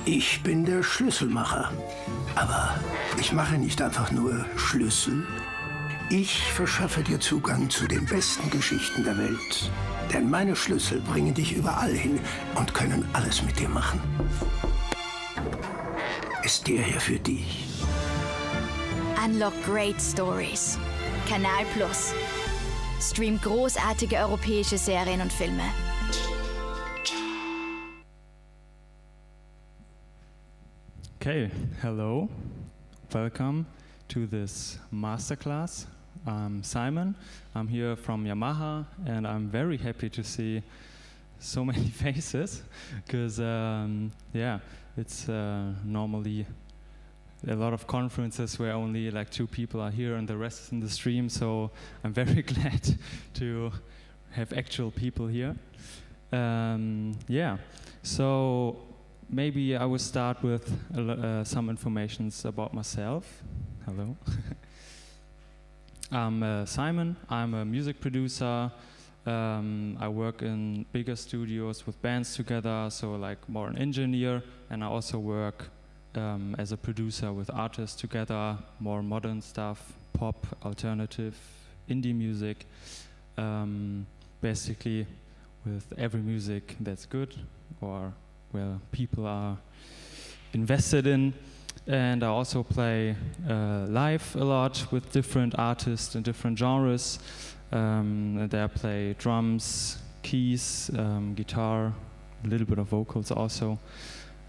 Ich bin der Schlüsselmacher. Aber ich mache nicht einfach nur Schlüssel. Ich verschaffe dir Zugang zu den besten Geschichten der Welt. Denn meine Schlüssel bringen dich überall hin und können alles mit dir machen. Ist der hier für dich? Unlock great stories. Kanal Plus. Stream großartige europäische Serien und Filme. Okay, hello. Welcome to this masterclass. I'm Simon. I'm here from Yamaha, and I'm very happy to see so many faces, because yeah, it's normally a lot of conferences where only like 2 people are here and the rest is in the stream. So I'm very glad to have actual people here. Yeah, so maybe I will start with some informations about myself. Hello. I'm Simon. I'm a music producer. I work in bigger studios with bands together, so like more an engineer, and I also work as a producer with artists together, more modern stuff, pop, alternative, indie music, basically with every music that's good or where people are invested in. And I also play live a lot with different artists in different genres. And there I play drums, keys, guitar, a little bit of vocals also.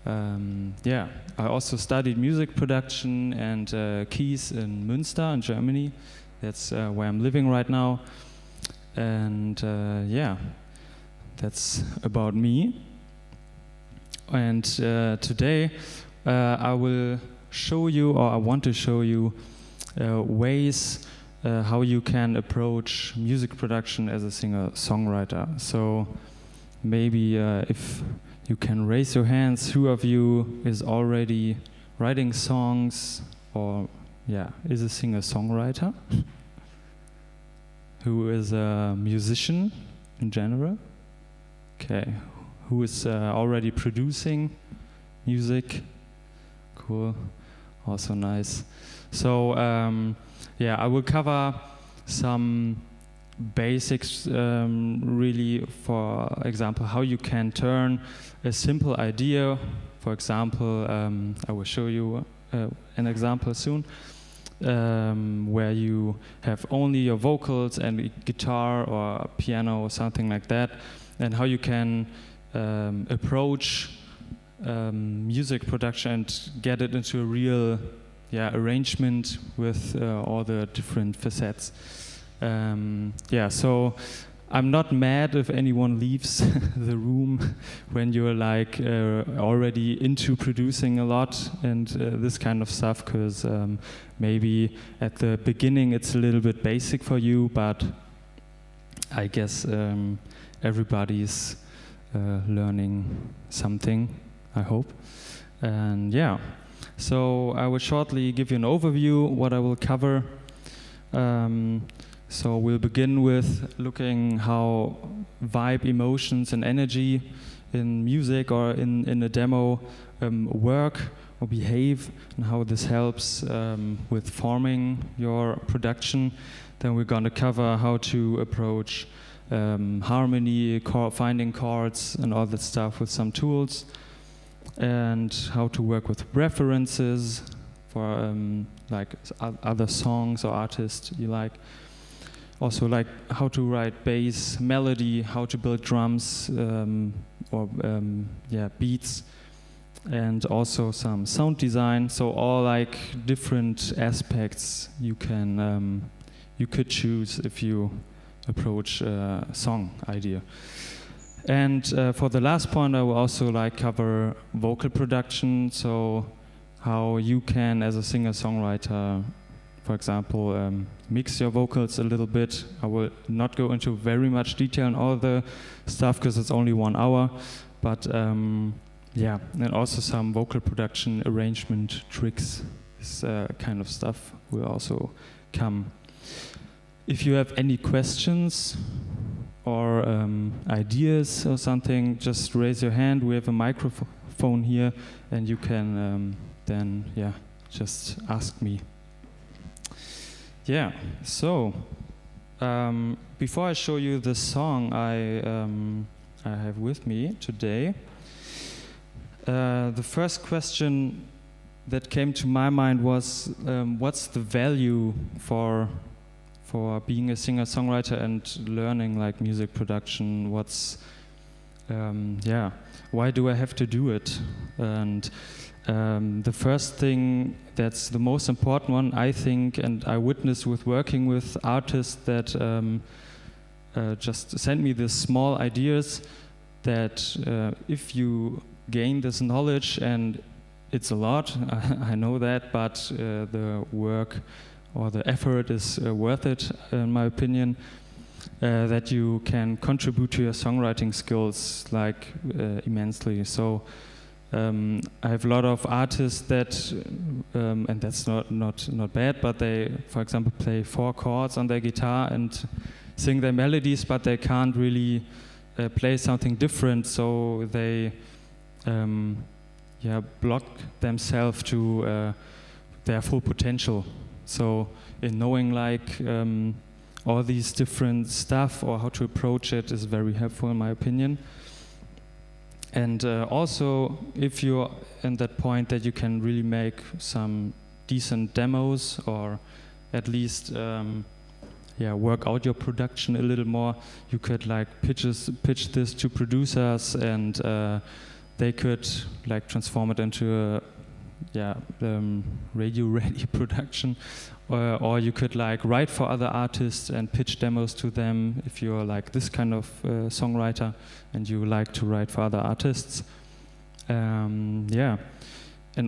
Yeah, I also studied music production and keys in Münster in Germany. That's where I'm living right now. And yeah, that's about me. And today I will show you, or I want to show you, ways how you can approach music production as a singer-songwriter. So maybe if you can raise your hands, who of you is already writing songs or, yeah, is a singer-songwriter? Who is a musician in general? Okay. Who is already producing music? Cool. Also nice. So, yeah, I will cover some basics, really, for example, how you can turn a simple idea. For example, I will show you an example soon, where you have only your vocals and a guitar or a piano or something like that, and how you can approach music production and get it into a real arrangement with all the different facets. Yeah, so I'm not mad if anyone leaves the room when you're like already into producing a lot and this kind of stuff, because maybe at the beginning it's a little bit basic for you, but I guess everybody's learning something, I hope. And yeah, so I will shortly give you an overview what I will cover. So we'll begin with looking how vibe, emotions and energy in music or in a demo work or behave, and how this helps with forming your production. Then we're going to cover how to approach harmony, finding chords and all that stuff with some tools, and how to work with references for like other songs or artists you like. Also, like how to write bass, melody, how to build drums or beats, and also some sound design. So all like different aspects you can you could choose if you approach a song idea. And for the last point, I will also like cover vocal production. So how you can, as a singer-songwriter, for example, mix your vocals a little bit. I will not go into very much detail on all the stuff because it's only 1 hour. But yeah, and also some vocal production arrangement tricks. This kind of stuff will also come. If you have any questions or ideas or something, just raise your hand. We have a microphone here, and you can then, just ask me. Yeah, so before I show you the song I have with me today, the first question that came to my mind was, what's the value for being a singer-songwriter and learning like music production? What's why do I have to do it? And the first thing that's the most important one, I think, and I witnessed with working with artists that just send me these small ideas that if you gain this knowledge, and it's a lot, I know that, but the work or the effort is worth it, in my opinion, that you can contribute to your songwriting skills like immensely. So I have a lot of artists that, and that's not bad, but they, for example, play 4 chords on their guitar and sing their melodies, but they can't really play something different, so they block themselves to their full potential. So in knowing like all these different stuff or how to approach it is very helpful in my opinion. And also if you're in that point that you can really make some decent demos or at least work out your production a little more, you could like pitch this to producers, and they could like transform it into a radio-ready production, or you could like write for other artists and pitch demos to them if you're like this kind of songwriter and you like to write for other artists. And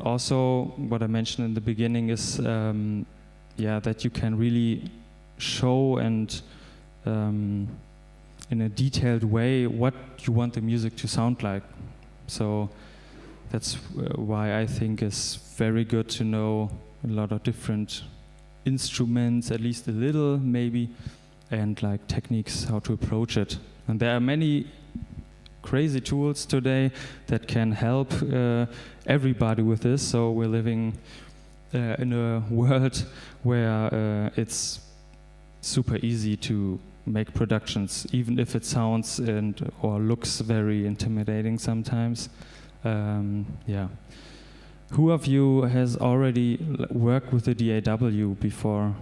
also what I mentioned in the beginning is that you can really show and in a detailed way what you want the music to sound like. So that's why I think it's very good to know a lot of different instruments, at least a little maybe, and like techniques how to approach it. And there are many crazy tools today that can help everybody with this. So we're living in a world where it's super easy to make productions, even if it sounds or looks very intimidating sometimes. Who of you has already worked with a DAW before?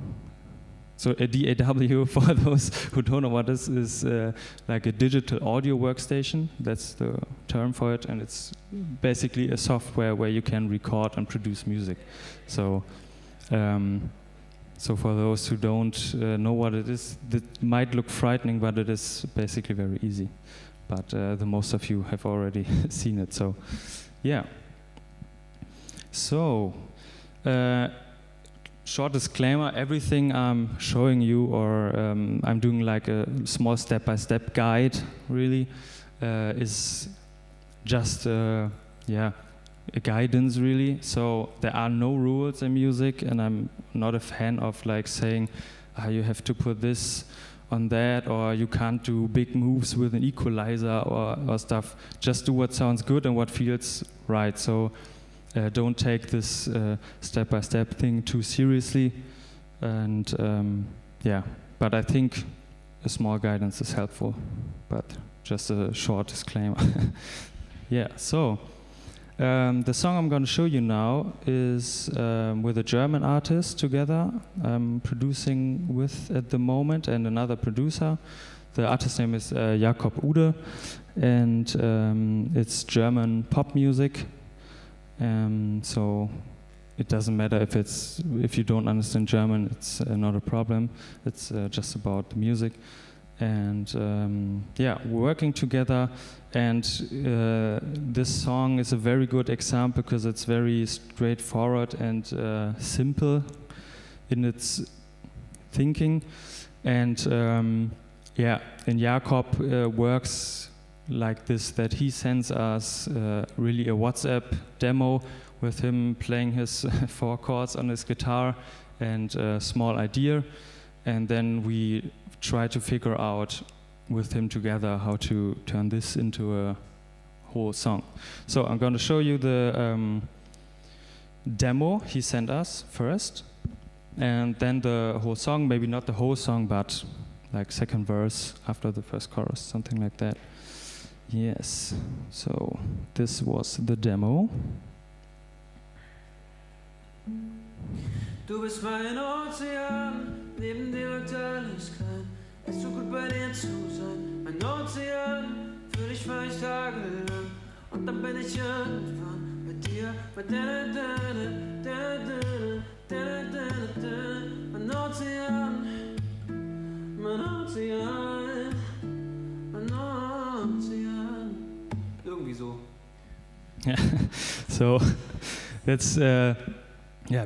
So a DAW, for those who don't know what this is, like a digital audio workstation. That's the term for it, and it's basically a software where you can record and produce music. So for those who don't know what it is, that might look frightening, but it is basically very easy. But the most of you have already seen it. So, yeah. So, short disclaimer: everything I'm showing you, or I'm doing like a small step-by-step guide, really, is just a guidance, really. So there are no rules in music, and I'm not a fan of like saying, you have to put this on that, or you can't do big moves with an equalizer or stuff. Just do what sounds good and what feels right. So don't take this step-by-step thing too seriously. And but I think a small guidance is helpful, but just a short disclaimer. So the song I'm going to show you now is with a German artist together I'm producing with at the moment, and another producer. The artist's name is Jakob Ude, and it's German pop music. So it doesn't matter if you don't understand German, it's not a problem. It's just about the music. And we're working together, and this song is a very good example because it's very straightforward and simple in its thinking. And and Jakob works like this, that he sends us really a WhatsApp demo with him playing his 4 chords on his guitar and a small idea, and then we try to figure out with him together how to turn this into a whole song. So I'm going to show you the demo he sent us first, and then the whole song, maybe not the whole song, but like second verse after the first chorus, something like that. Yes, so this was the demo. Du bist mein Ozean, neben dir wirkt alles klein. Es tut gut bei dir zu sein, mein Ozean, für dich war ich tagelang. Und dann bin ich irgendwann bei dir, bei mein Ozean, mein Ozean, mein Ozean. Irgendwie so. Yeah, so that's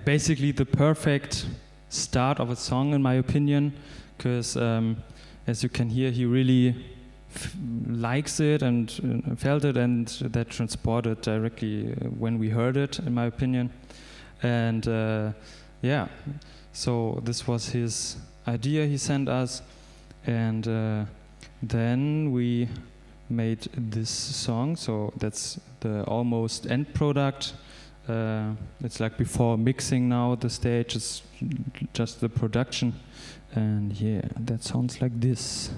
basically the perfect start of a song in my opinion, because as you can hear, he really likes it and felt it, and that transported directly when we heard it, in my opinion. And so this was his idea he sent us, and then we made this song. So that's the almost end product. It's like before mixing now, the stage is just the production, and yeah, that sounds like this.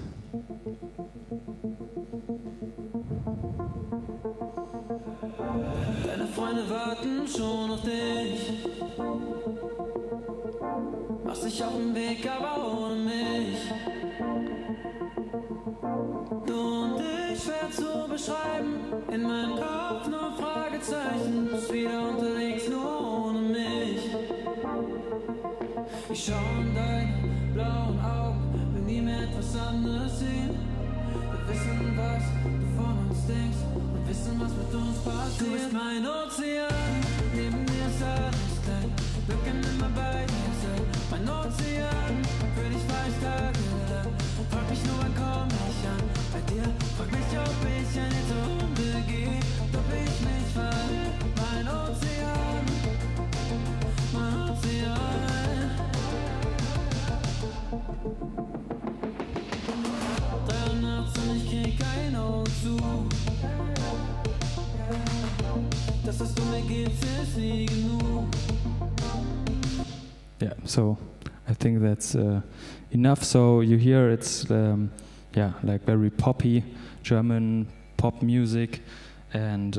Deine Freunde warten schon auf dich. Machst dich auf den Weg, aber ohne mich. Du und ich, schwer zu beschreiben. In meinem Kopf nur Fragezeichen. Bist wieder unterwegs, nur ohne mich. Ich schau in deine blauen Augen, will nie mehr etwas anderes sehen. Wir wissen, was du von uns denkst und wissen, was mit uns passiert. Du bist mein Ozean, neben dir ist alles klein. Wir können immer bei dir sein. Mein Ozean, für dich war ich tagelang. Frag mich nur, wann komm ich an? Bei dir, frag mich, ob ich eine Runde gehe, ob ich mich verlieb. Mein Ozean, mein Ozean. 3 Uhr nachts und ich krieg kein Auge zu. Das, was du mir gibst, ist nie genug. Yeah, so I think that's enough. So you hear it's like very poppy German pop music, and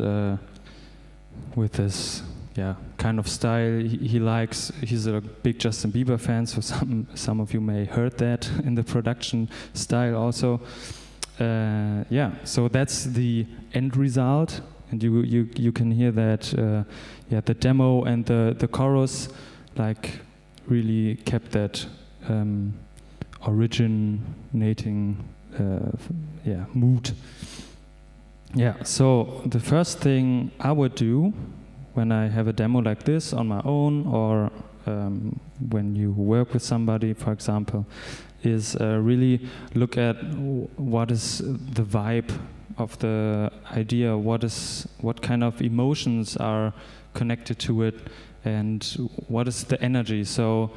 with this kind of style he likes. He's a big Justin Bieber fan, so some of you may heard that in the production style also. So that's the end result, and you can hear that the demo and the chorus like really kept that originating mood. Yeah, so the first thing I would do when I have a demo like this on my own, or when you work with somebody, for example, is really look at what is the vibe of the idea, what kind of emotions are connected to it, and what is the energy. So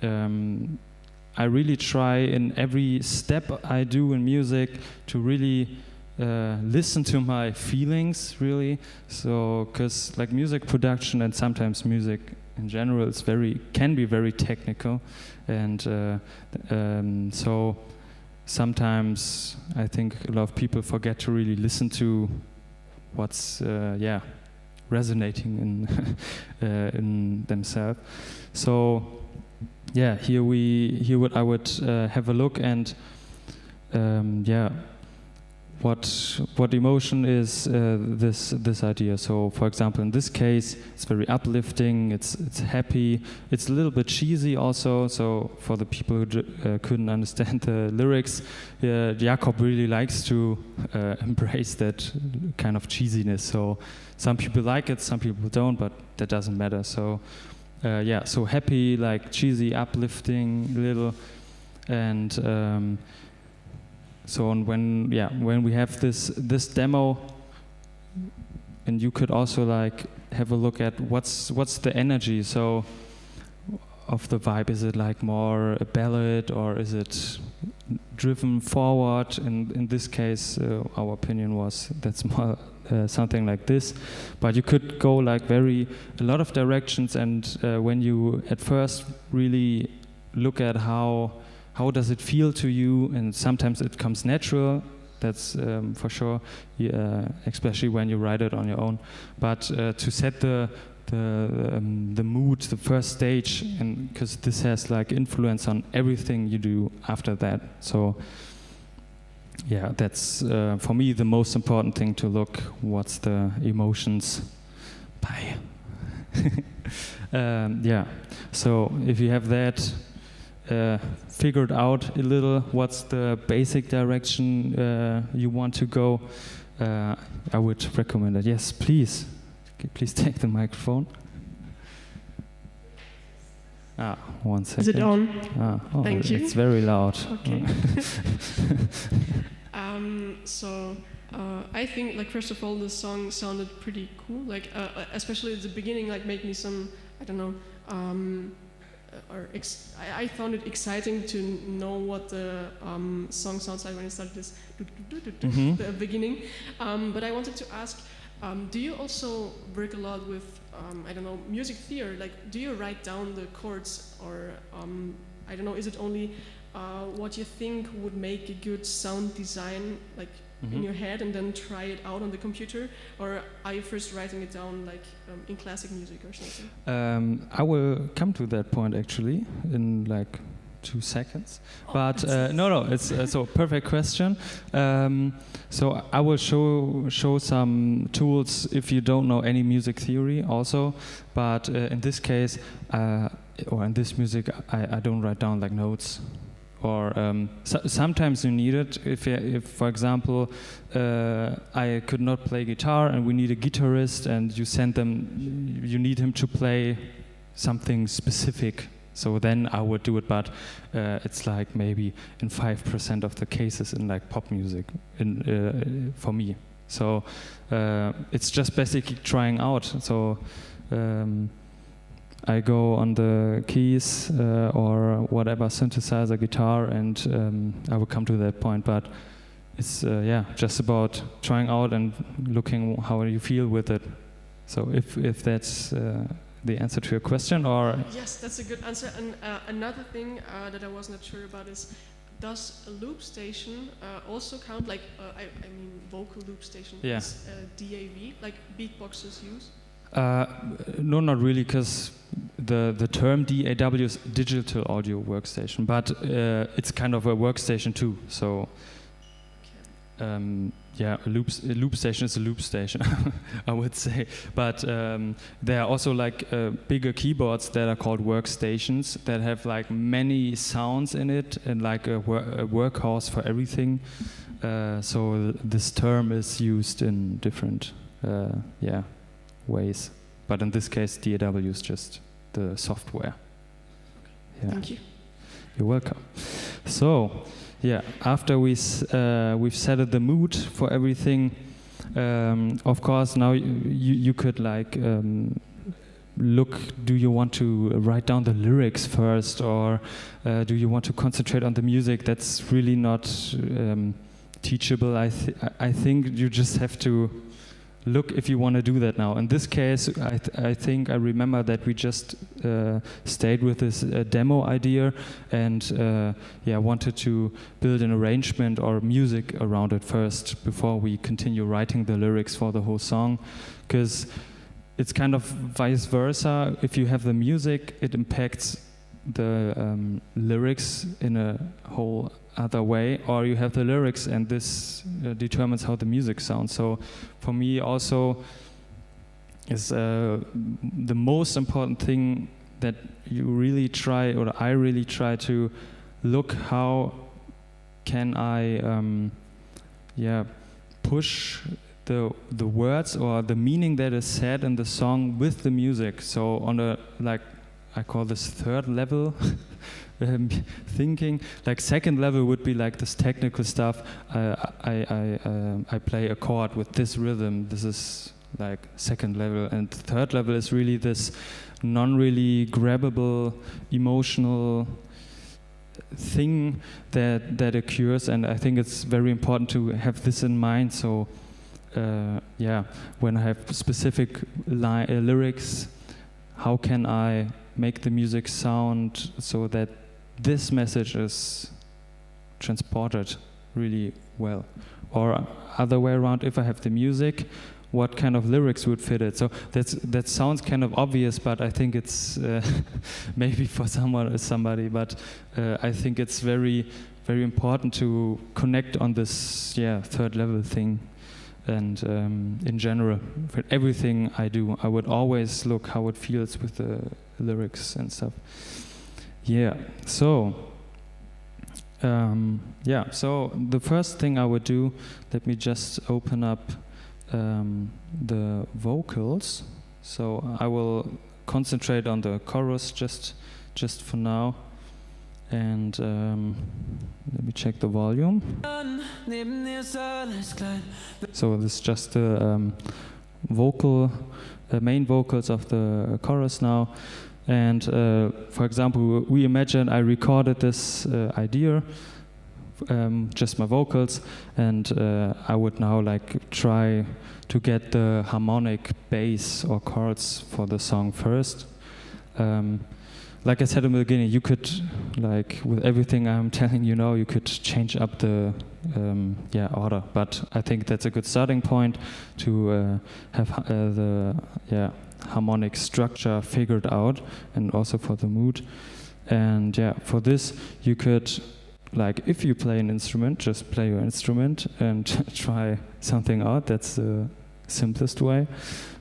I really try in every step I do in music to really listen to my feelings, really. So, because like music production and sometimes music in general can be very technical, and so sometimes I think a lot of people forget to really listen to what's resonating in themselves. So yeah, here I would have a look, and what emotion is this idea. So for example, in this case, it's very uplifting, it's happy, it's a little bit cheesy also. So for the people who couldn't understand the lyrics, Jakob really likes to embrace that kind of cheesiness. So some people like it, some people don't, but that doesn't matter. So so happy, like cheesy, uplifting, little, and so when we have this demo, and you could also like have a look at what's the energy. So of the vibe? Is it like more a ballad, or is it driven forward? In this case, our opinion was that's more something like this. But you could go like a lot of directions, and when you at first really look at how does it feel to you, and sometimes it comes natural. That's for sure, especially when you write it on your own. But to set the mood, the first stage, and because this has like influence on everything you do after that. So yeah, that's for me the most important thing to look. What's the emotions? Bye. Yeah. So if you have that figured out a little, what's the basic direction you want to go, I would recommend it. Yes, please. Please take the microphone. 1 second. Is it on? Thank you. It's very loud. Okay. I think, like, first of all, the song sounded pretty cool. Like, especially at the beginning, like, made me some, I don't know, I found it exciting to know what the song sounds like when it started this the beginning. But I wanted to ask, do you also work a lot with, I don't know, music theory? Like, do you write down the chords, or I don't know, is it only what you think would make a good sound design, like in your head, and then try it out on the computer, or are you first writing it down, like in classic music or something? I will come to that point actually in like 2 seconds. But no, it's so perfect question. So I will show some tools if you don't know any music theory also. But in this case, or in this music, I don't write down like notes. Or sometimes you need it if for example, I could not play guitar and we need a guitarist, and you need him to play something specific. So then I would do it, but it's like maybe in 5% of the cases in like pop music for me. So it's just basically trying out. So I go on the keys or whatever, synthesizer, guitar, and I will come to that point. But it's just about trying out and looking how you feel with it. So if that's the answer to your question, or yes, that's a good answer. And another thing that I was not sure about is, does a loop station also count? Like I mean, vocal loop station is DAW, like beatboxers use? No, not really, because the term DAW is digital audio workstation, but it's kind of a workstation too. So a loop station is a loop station, I would say. But there are also like bigger keyboards that are called workstations that have like many sounds in it and like a workhorse for everything. So this term is used in different ways. But in this case, DAW is just the software. Yeah. Thank you. You're welcome. So, after we've set the mood for everything, of course, now you could like look, do you want to write down the lyrics first, or do you want to concentrate on the music? That's really not teachable. I think you just have to look if you want to do that now. In this case, I think I remember that we just stayed with this demo idea and wanted to build an arrangement or music around it first before we continue writing the lyrics for the whole song, because it's kind of vice versa. If you have the music, it impacts the lyrics in a whole other way, or you have the lyrics and this determines how the music sounds. So for me also is the most important thing that you really try, or I really try to look how can I push the words or the meaning that is said in the song with the music. So on a, like, I call this third level thinking. Like second level would be like this technical stuff. I play a chord with this rhythm. This is like second level, and third level is really this non-really grabbable emotional thing that occurs, and I think it's very important to have this in mind. So when I have specific lyrics, how can I make the music sound so that this message is transported really well? Or other way around, if I have the music, what kind of lyrics would fit it? So that sounds kind of obvious, but I think it's maybe for somebody, but I think it's very, very important to connect on this third level thing. And in general, for everything I do, I would always look how it feels with the lyrics and stuff. So the first thing I would do, let me just open up the vocals. So I will concentrate on the chorus just for now. And let me check the volume. So this is just the main vocals of the chorus now. And for example, we imagine I recorded this idea, just my vocals, and I would now like try to get the harmonic bass or chords for the song first. Like I said in the beginning, you could, like with everything I'm telling you now, you could change up the order. But I think that's a good starting point to have the harmonic structure figured out, and also for the mood. And for this you could, like, if you play an instrument, just play your instrument and try something out. That's the simplest way.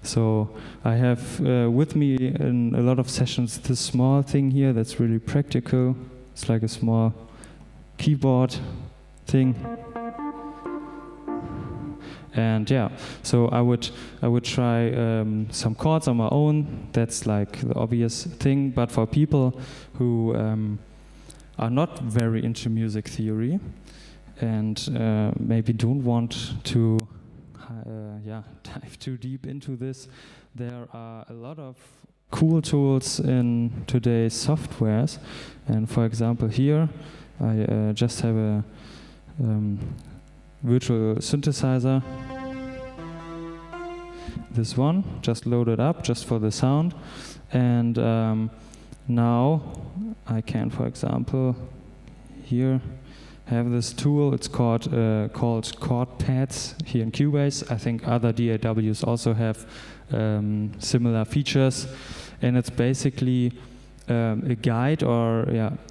So I have with me in a lot of sessions this small thing here that's really practical. It's like a small keyboard thing. And so I would try some chords on my own. That's like the obvious thing. But for people who are not very into music theory and maybe don't want to dive too deep into this, there are a lot of cool tools in today's softwares. And for example, here I just have a virtual synthesizer. This one, just loaded up just for the sound. And now I can, for example, here have this tool. It's called chord pads here in Cubase. I think other DAWs also have similar features, and it's basically a guide or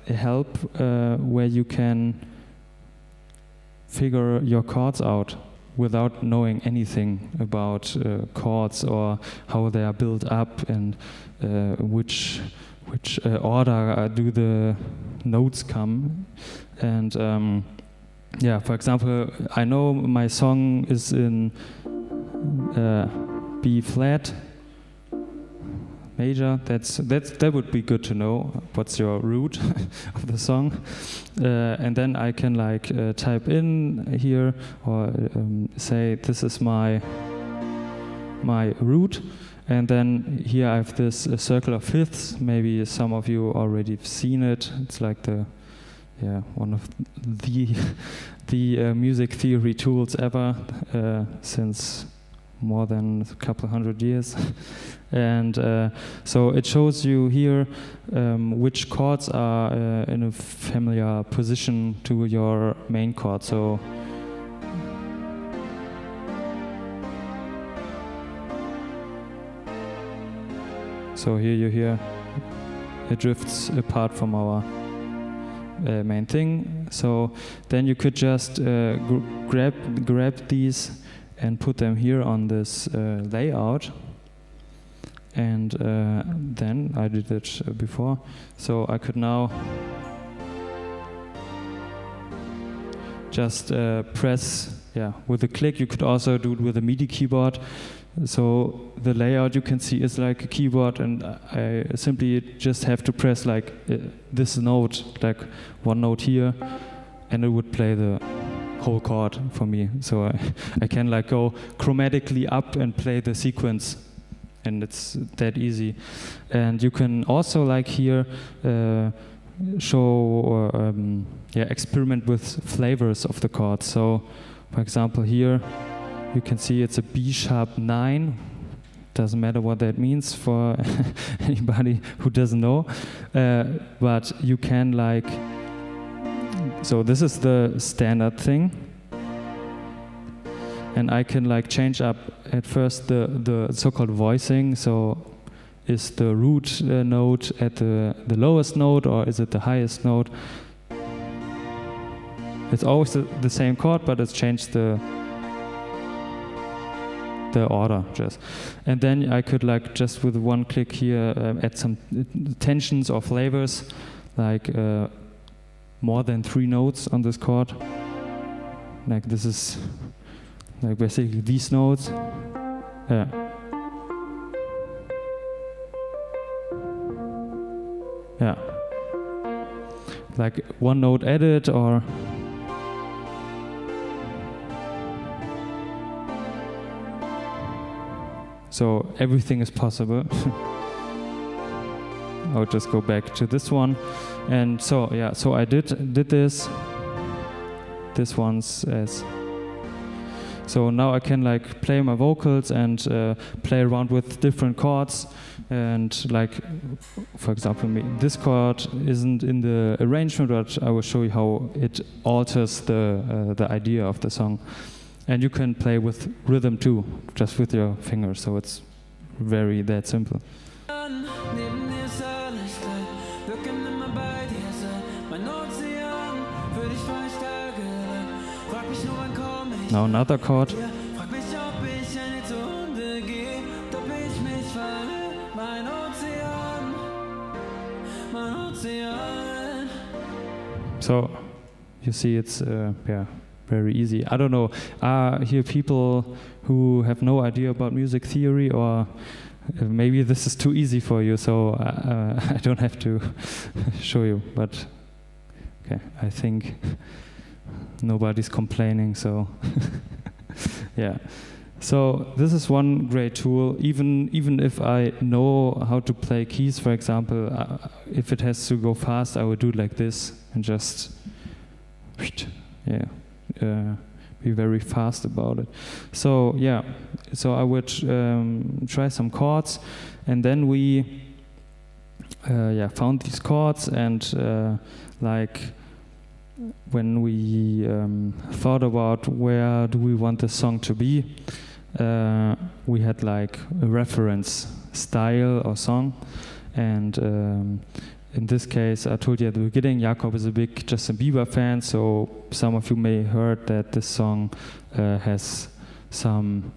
a help where you can figure your chords out without knowing anything about chords or how they are built up and which order do the notes come. And for example, I know my song is in B flat major. That would be good to know. What's your root of the song? And then I can like type in here or say this is my root. And then here I have this circle of fifths. Maybe some of you already have seen it. It's like the one of the music theory tools ever since more than a couple hundred years. And so it shows you here which chords are in a familiar position to your main chord. So here you hear it drifts apart from our main thing. So then you could just grab these and put them here on this layout. And then I did it before. So I could now just press with a click. You could also do it with a MIDI keyboard. So the layout you can see is like a keyboard, and I simply just have to press like this note, like one note here, and it would play the whole chord for me. So I can like go chromatically up and play the sequence, and it's that easy. And you can also like here show or experiment with flavors of the chords. So for example here you can see it's a B sharp 9. Doesn't matter what that means for anybody who doesn't know, but you can like, so this is the standard thing, and I can like change up at first the so-called voicing. So is the root note at the lowest note, or is it the highest note? It's always the same chord, but it's changed the order just. And then I could like just with one click here add some tensions or flavors, like more than 3 notes on this chord. Like this is like basically these notes. Yeah. Yeah. Like one note added, or so everything is possible. I'll just go back to this one, and so yeah, so I did this one's as. So now I can like play my vocals and play around with different chords, and like, for example, this chord isn't in the arrangement, but I will show you how it alters the idea of the song. And you can play with rhythm too, just with your fingers, so it's very that simple. Now another chord. So you see it's very easy. I don't know, are here people who have no idea about music theory, or maybe this is too easy for you, so I don't have to show you, but okay, I think nobody's complaining, so yeah. So this is one great tool. Even if I know how to play keys, for example, if it has to go fast, I would do it like this and just be very fast about it. So yeah, so I would try some chords, and then we found these chords, and like when we thought about where do we want the song to be, we had like a reference style or song, and in this case, I told you at the beginning, Jakob is a big Justin Bieber fan, so some of you may have heard that this song has some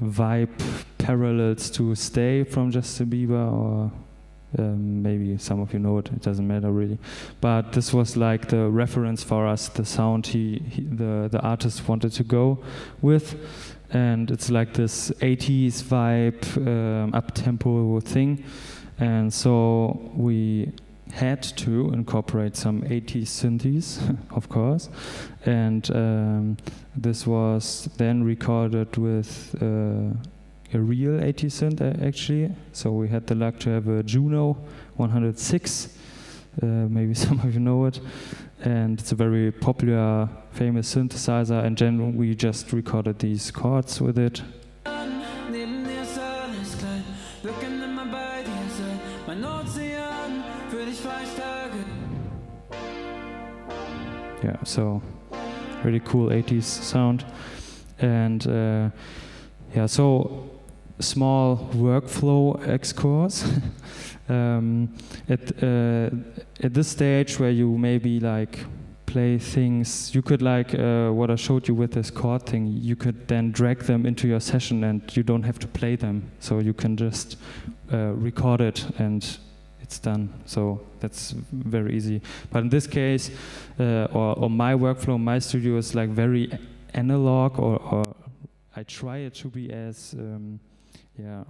vibe parallels to Stay from Justin Bieber, or maybe some of you know it doesn't matter really. But this was like the reference for us, the sound the artist wanted to go with. And it's like this 80s vibe, up-tempo thing. And so we had to incorporate some 80s synthes, of course. And this was then recorded with a real 80s synth, actually. So we had the luck to have a Juno 106. Maybe some of you know it. And it's a very popular, famous synthesizer. And then we just recorded these chords with it. Yeah, so really cool 80s sound. And so small workflow excursus. At this stage where you maybe like play things, you could like what I showed you with this chord thing, you could then drag them into your session and you don't have to play them. So you can just record it and it's done. So that's very easy. But in this case, or my workflow, my studio is like very analog, or I try it to be as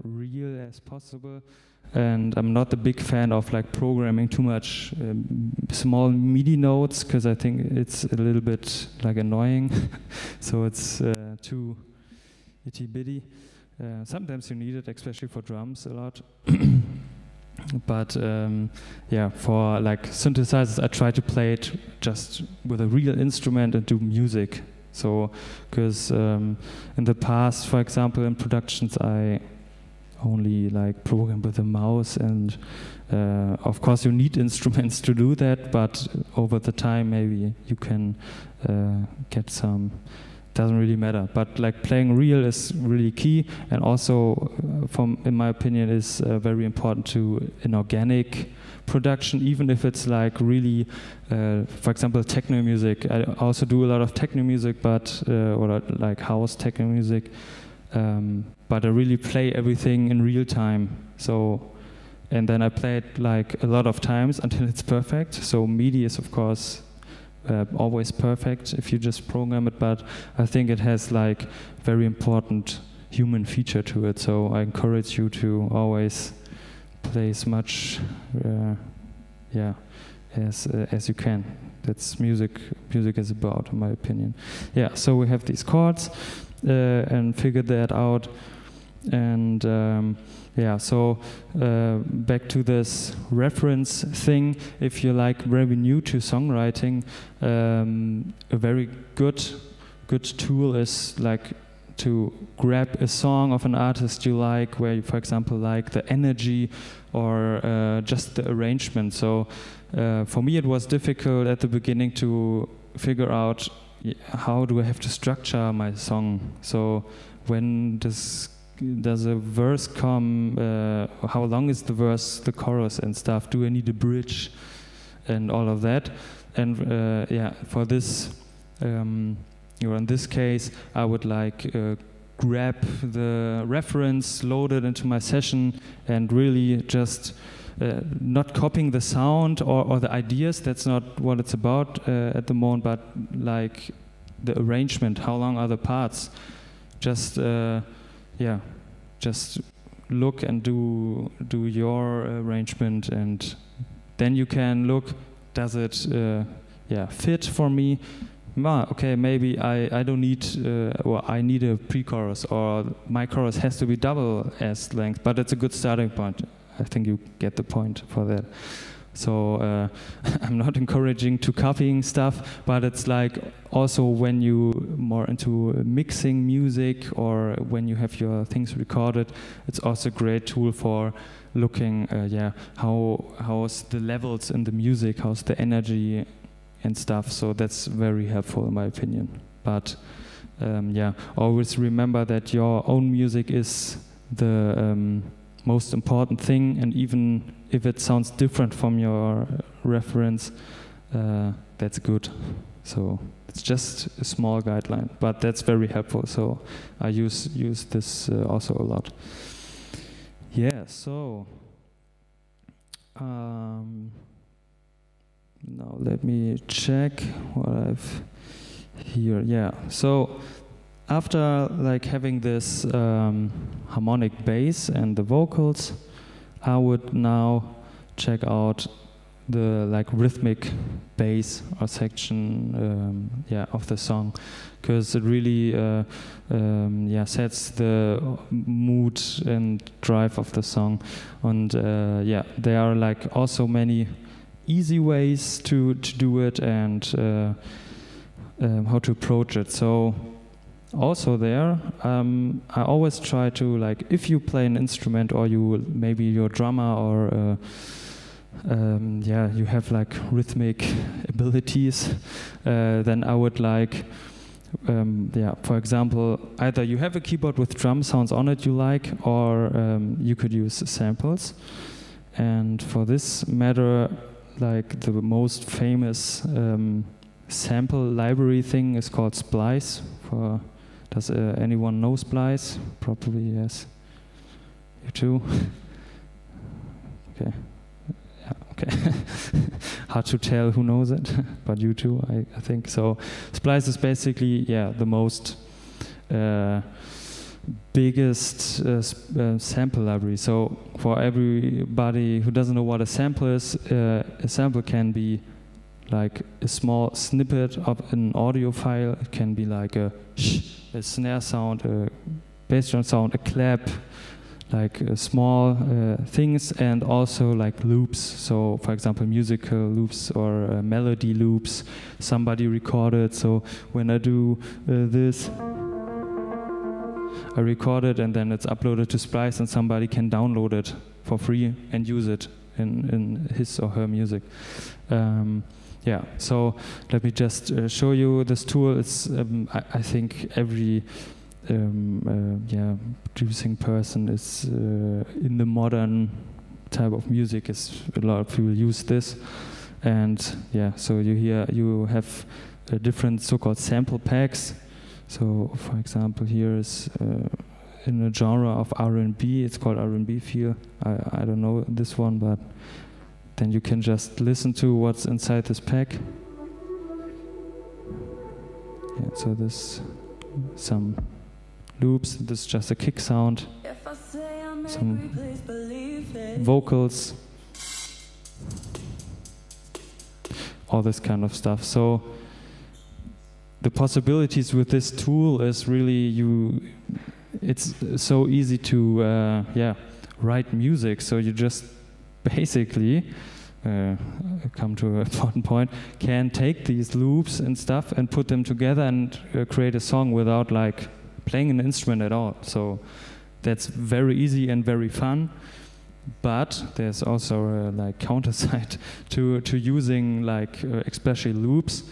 real as possible. and I'm not a big fan of like programming too much small MIDI notes, because I think it's a little bit like annoying. So it's too itty bitty. Sometimes you need it, especially for drums, a lot. But yeah, for like synthesizers, I try to play it just with a real instrument and do music. So, because in the past, for example, in productions, I only like program with a mouse, and of course you need instruments to do that, but over the time maybe you can get some. Doesn't really matter, but like playing real is really key, and also in my opinion is very important to an organic production, even if it's like really for example techno music. I also do a lot of techno music, but or like house techno music, but I really play everything in real time. So, and then I play it like a lot of times until it's perfect. So MIDI is of course always perfect if you just program it, but I think it has like very important human feature to it. So I encourage you to always play as much as you can. That's music is about, in my opinion. Yeah, so we have these chords and figured that out, and so back to this reference thing. If you're like very new to songwriting, a very good tool is like to grab a song of an artist you like, where you, for example, like the energy or just the arrangement. So for me, it was difficult at the beginning to figure out how do I have to structure my song. So when does a verse come, how long is the verse, the chorus and stuff, do I need a bridge and all of that. And for this, in this case, I would like grab the reference, load it into my session, and really just not copying the sound or the ideas. That's not what it's about at the moment, but like the arrangement, how long are the parts. Just look and do your arrangement, and then you can look, does it fit for me? Okay, maybe I don't need, or I need a pre-chorus, or my chorus has to be double as length, but it's a good starting point. I think you get the point for that. So I'm not encouraging to copying stuff, but it's like also when you more into mixing music, or when you have your things recorded, it's also a great tool for looking, how's the levels in the music, how's the energy and stuff. So that's very helpful in my opinion. But always remember that your own music is the most important thing, and even if it sounds different from your reference, that's good. So it's just a small guideline, but that's very helpful. So I use this also a lot. Yeah. So now let me check what I've here. Yeah. So after like having this harmonic bass and the vocals, I would now check out the like rhythmic bass or section of the song, because it really sets the mood and drive of the song. And there are like also many easy ways to do it, and how to approach it. So also there, I always try to, like, if you play an instrument, or maybe you're a drummer, or you have like rhythmic abilities, then I would like, for example, either you have a keyboard with drum sounds on it you like, or you could use samples. And for this matter, like the most famous sample library thing is called Splice. Does anyone know Splice? Probably yes. You too? Okay. Yeah, okay. Hard to tell who knows it, but you too, I think. So Splice is basically, the most biggest sample library. So for everybody who doesn't know what a sample is, a sample can be like a small snippet of an audio file. It can be like a snare sound, a bass drum sound, a clap, like small things, and also like loops. So for example, musical loops or melody loops somebody recorded. So when I do this, I record it and then it's uploaded to Splice and somebody can download it for free and use it in his or her music. Yeah, so let me just show you this tool. It's I think every producing person is in the modern type of music. Is a lot of people use this, and yeah. So you have different so-called sample packs. So, for example, here is in a genre of R&B. It's called R&B feel. I don't know this one, but then you can just listen to what's inside this pack. Yeah, so this some loops. This is just a kick sound. Some vocals. All this kind of stuff. So the possibilities with this tool is really it's so easy to write music. So you just basically come to an important point, can take these loops and stuff and put them together and create a song without like playing an instrument at all. So that's very easy and very fun. But there's also a like counter side to using like especially loops.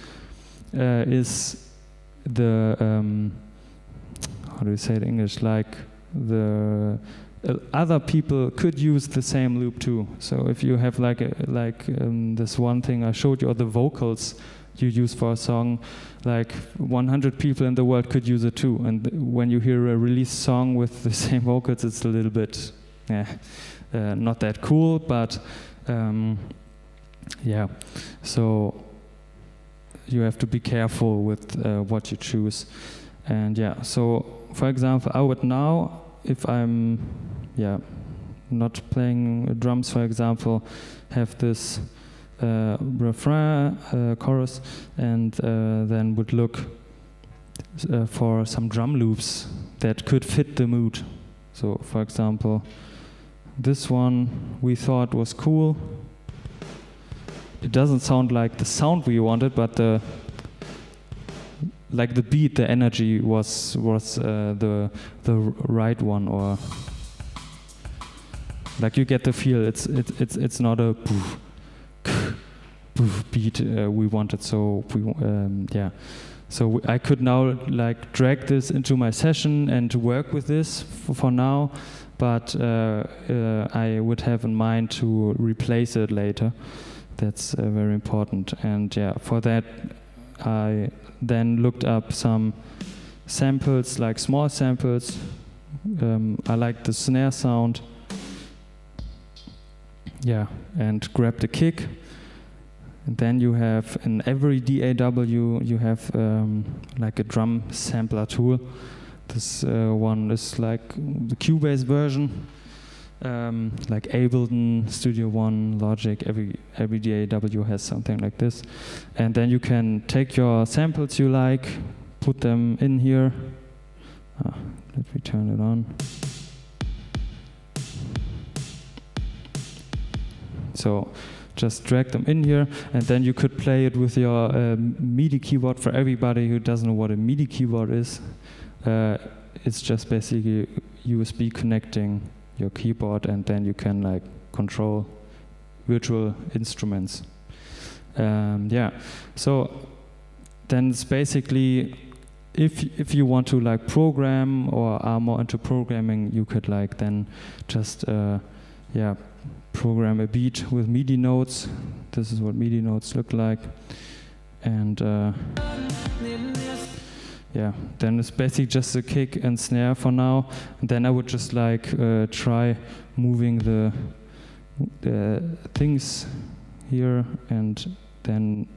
Is the how do you say it in English? Like the other people could use the same loop too. So if you have like this one thing I showed you, or the vocals you use for a song, like 100 people in the world could use it too. And when you hear a released song with the same vocals, it's a little bit not that cool. But yeah, so you have to be careful with what you choose. And yeah, so for example, I would now, if I'm not playing drums, for example, have this refrain, chorus, and then would look for some drum loops that could fit the mood. So for example, this one we thought was cool. It doesn't sound like the sound we wanted, but the beat, the energy was the right one, or like you get the feel. It's not a poof, poof beat we wanted. So So I could now like drag this into my session and work with this for now, but I would have in mind to replace it later. That's very important. And yeah, for that I then looked up some samples, like small samples. I like the snare sound. Yeah, and grab the kick. And then you have, in every DAW, you have like a drum sampler tool. This one is like the Cubase version, like Ableton, Studio One, Logic. Every DAW has something like this. And then you can take your samples you like, put them in here. Let me turn it on. So just drag them in here, and then you could play it with your MIDI keyboard. For everybody who doesn't know what a MIDI keyboard is, it's just basically USB connecting your keyboard, and then you can like control virtual instruments. Yeah, so then it's basically, if you want to like program or are more into programming, you could like then just program a beat with MIDI notes. This is what MIDI notes look like. And yeah, then it's basically just a kick and snare for now. And then I would just like try moving the things here, and then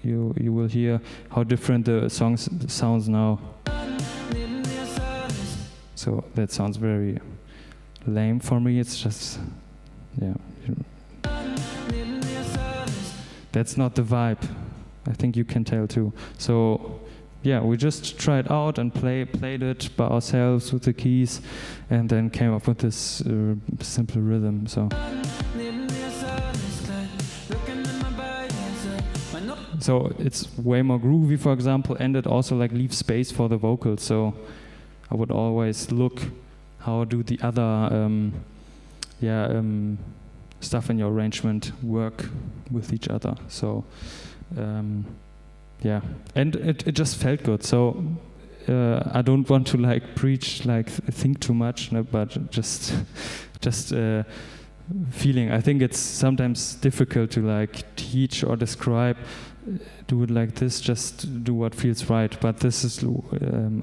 you will hear how different the song sounds now. So that sounds very lame for me. It's just, yeah. That's not the vibe. I think you can tell too. So yeah, we just tried out and played it by ourselves with the keys, and then came up with this simple rhythm. So it's way more groovy, for example, and it also like leaves space for the vocals. So I would always look how do the other stuff in your arrangement work with each other. So yeah, and it just felt good. So I don't want to like preach, like think too much, no, but just feeling. I think it's sometimes difficult to like teach or describe. Do it like this. Just do what feels right. But this is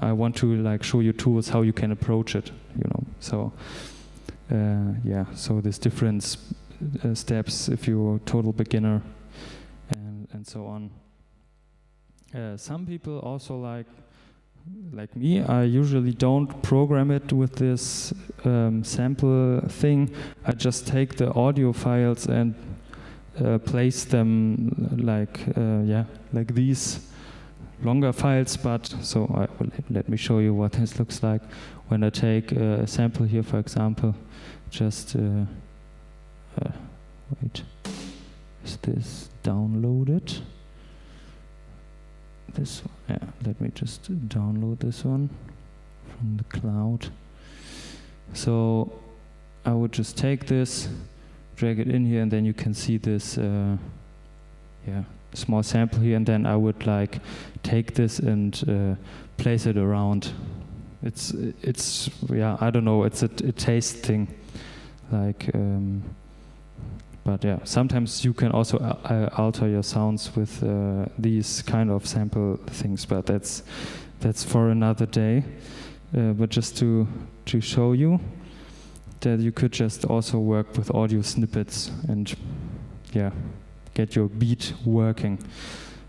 I want to like show you tools how you can approach it. You know. So yeah. So there's different steps if you're a total beginner, and so on. Some people also like me, I usually don't program it with this sample thing. I just take the audio files and place them like these longer files. But so let me show you what this looks like when I take a sample here, for example. Just wait, is this downloaded? This one, yeah. Let me just download this one from the cloud. So I would just take this, drag it in here, and then you can see this small sample here, and then I would like take this and place it around. It's yeah, I don't know, it's a taste thing, like but yeah, sometimes you can also alter your sounds with these kind of sample things, but that's for another day. But just to show you that you could just also work with audio snippets and yeah, get your beat working.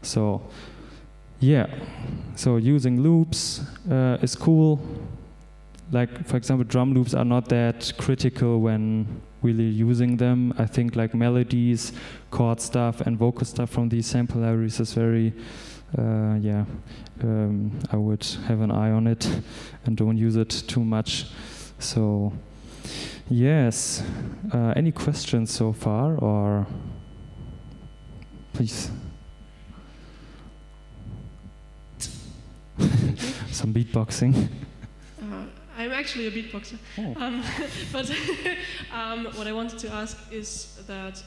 So yeah, so using loops is cool. Like, for example, drum loops are not that critical when really using them. I think like melodies, chord stuff, and vocal stuff from these sample libraries is very, I would have an eye on it and don't use it too much. So, yes. Any questions so far, or please? Some beatboxing. I'm actually a beatboxer. Oh. But what I wanted to ask is that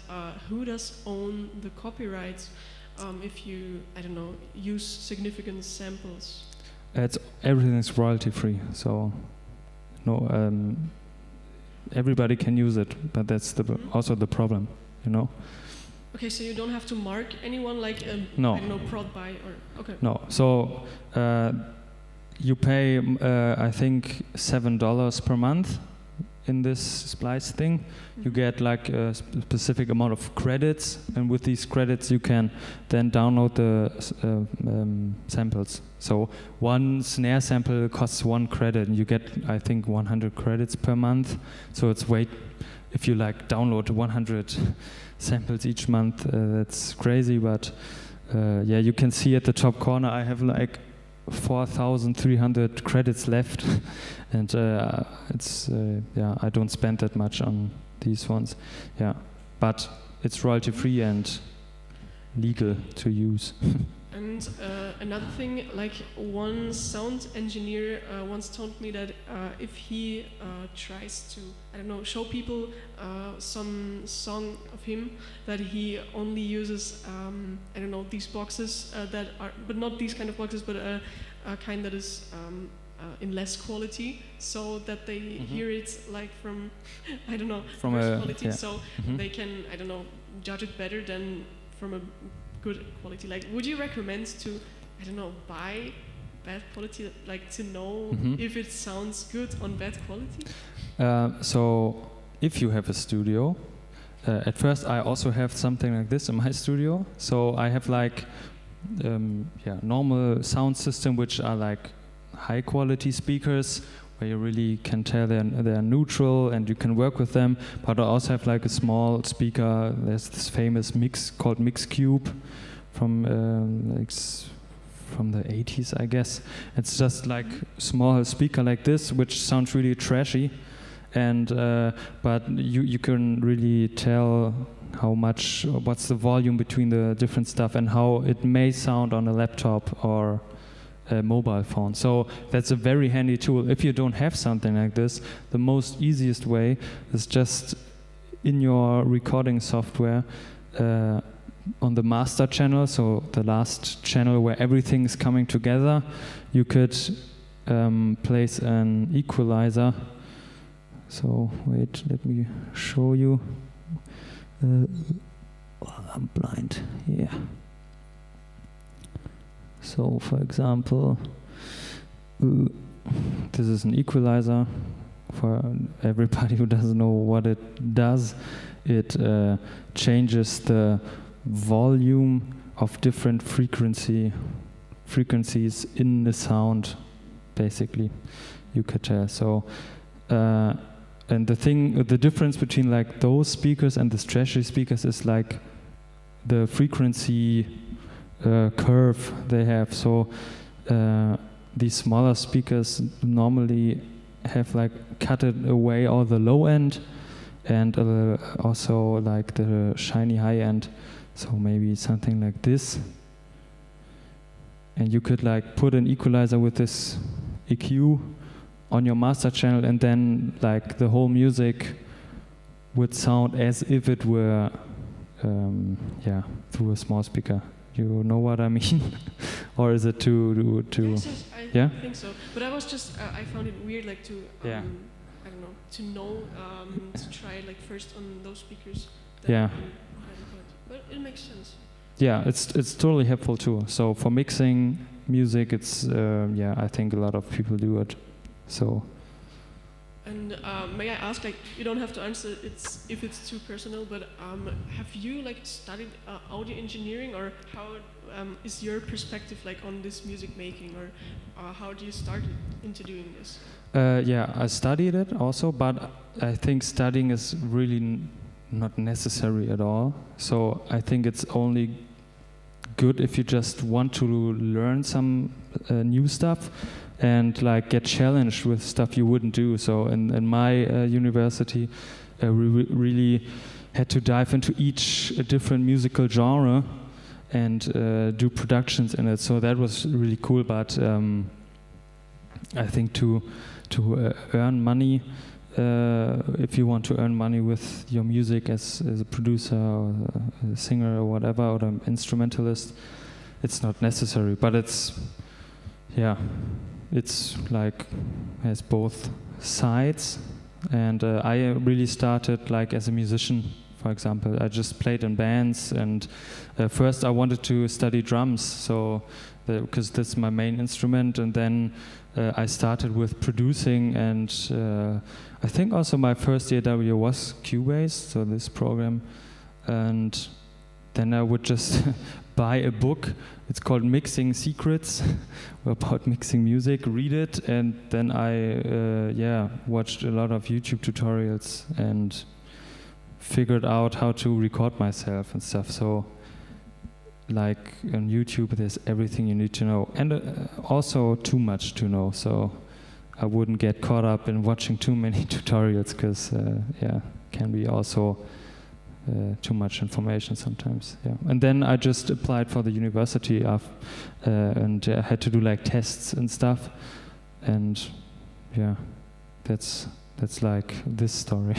who does own the copyright if you, I don't know, use significant samples? Everything's royalty free, so no, everybody can use it, but that's also the problem, you know. Okay, so you don't have to mark anyone like no. I don't know, prod by or okay. No, so you pay I think $7 per month in this splice thing. Mm-hmm. You get like a specific amount of credits, and with these credits you can then download the samples. So one snare sample costs 1 credit, and you get I think 100 credits per month. So it's if you like download 100 samples each month, that's crazy. But yeah, you can see at the top corner I have like 4,300 credits left, and it's I don't spend that much on these ones. Yeah, but it's royalty free and legal to use. And another thing, like one sound engineer once told me that if he tries to, I don't know, show people some song of him, that he only uses, I don't know, these boxes that are, but not these kind of boxes, but a kind that is in less quality, so that they hear it like from, I don't know, from worse quality, yeah. So they can, I don't know, judge it better than from a good quality. Like, would you recommend to, I don't know, buy bad quality, like to know if it sounds good on bad quality? So if you have a studio, at first I also have something like this in my studio. So I have like normal sound system, which are like high quality speakers where you really can tell they're neutral and you can work with them. But I also have like a small speaker. There's this famous mix called Mix Cube from from the 80s, I guess. It's just like small speaker like this, which sounds really trashy, and but you can really tell what's the volume between the different stuff and how it may sound on a laptop or a mobile phone. So that's a very handy tool. If you don't have something like this, the most easiest way is just in your recording software on the master channel, so the last channel where everything is coming together, you could place an equalizer. So wait, let me show you. I'm blind. Yeah. So for example, this is an equalizer. For everybody who doesn't know what it does, it changes the volume of different frequencies in the sound, basically, you could tell. So and the difference between like those speakers and the trashy speakers is like the frequency curve they have. So these smaller speakers normally have like cut it away all the low end and also like the shiny high end. So maybe something like this. And you could like put an equalizer with this EQ on your master channel, and then like the whole music would sound as if it were through a small speaker. You know what I mean? Or is it too Yes, yeah? I think so. But I was just I found it weird like to Yeah. I don't know, to know to try it like first on those speakers. Yeah. But it makes sense. Yeah, it's totally helpful too. So for mixing music, it's I think a lot of people do it. So. And may I ask, like, you don't have to answer if it's too personal, but have you like studied audio engineering, or how is your perspective like on this music making, or how do you start into doing this? I studied it also, but I think studying is really not necessary at all. So I think it's only good if you just want to learn some new stuff and like get challenged with stuff you wouldn't do. So in my university, we really had to dive into each different musical genre and do productions in it. So that was really cool. But I think to earn money, if you want to earn money with your music as a producer or a singer or whatever, or an instrumentalist, it's not necessary. But it's like has both sides. And I really started like as a musician, for example. I just played in bands, and first I wanted to study drums, so because that's my main instrument, and then I started with producing, and I think also my first EAW was Cubase, so this program, and then I would just buy a book. It's called Mixing Secrets, about mixing music, read it, and then I watched a lot of YouTube tutorials and figured out how to record myself and stuff. So like on YouTube there's everything you need to know, and also too much to know, so I wouldn't get caught up in watching too many tutorials, because can be also too much information sometimes. And then I just applied for the university and had to do like tests and stuff, and that's like this story.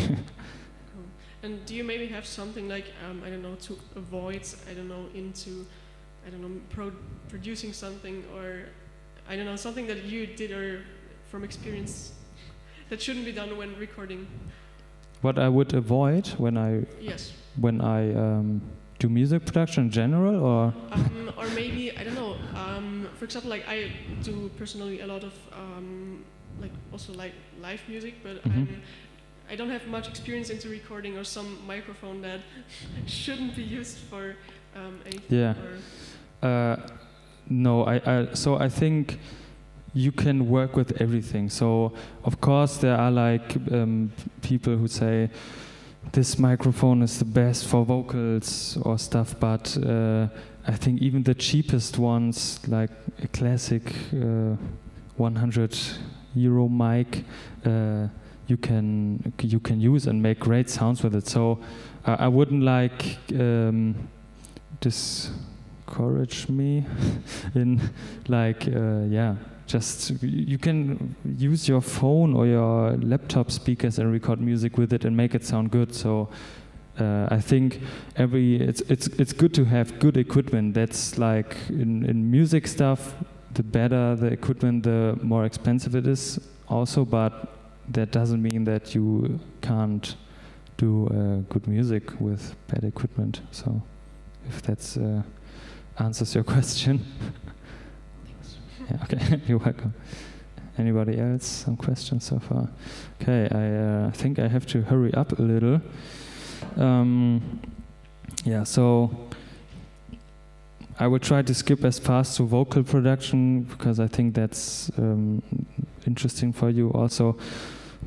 And do you maybe have something like I don't know, to avoid producing something, or I don't know, something that you did or from experience that shouldn't be done when recording? What I would avoid when I do music production in general, or or maybe I don't know. For example, like I do personally a lot of like also like live music, but I don't have much experience into recording, or some microphone that shouldn't be used for anything. No, so I think you can work with everything. So of course there are like people who say this microphone is the best for vocals or stuff, but I think even the cheapest ones, like a classic 100 euro mic, you can use and make great sounds with it. So I wouldn't like discourage me in like just you can use your phone or your laptop speakers and record music with it and make it sound good. So I think it's good to have good equipment. That's like in music stuff, the better the equipment, the more expensive it is also, but that doesn't mean that you can't do good music with bad equipment. So if that's answers your question. Yeah, okay, you're welcome. Anybody else? Some questions so far? Okay, I think I have to hurry up a little. So I will try to skip as fast to vocal production because I think that's interesting for you also.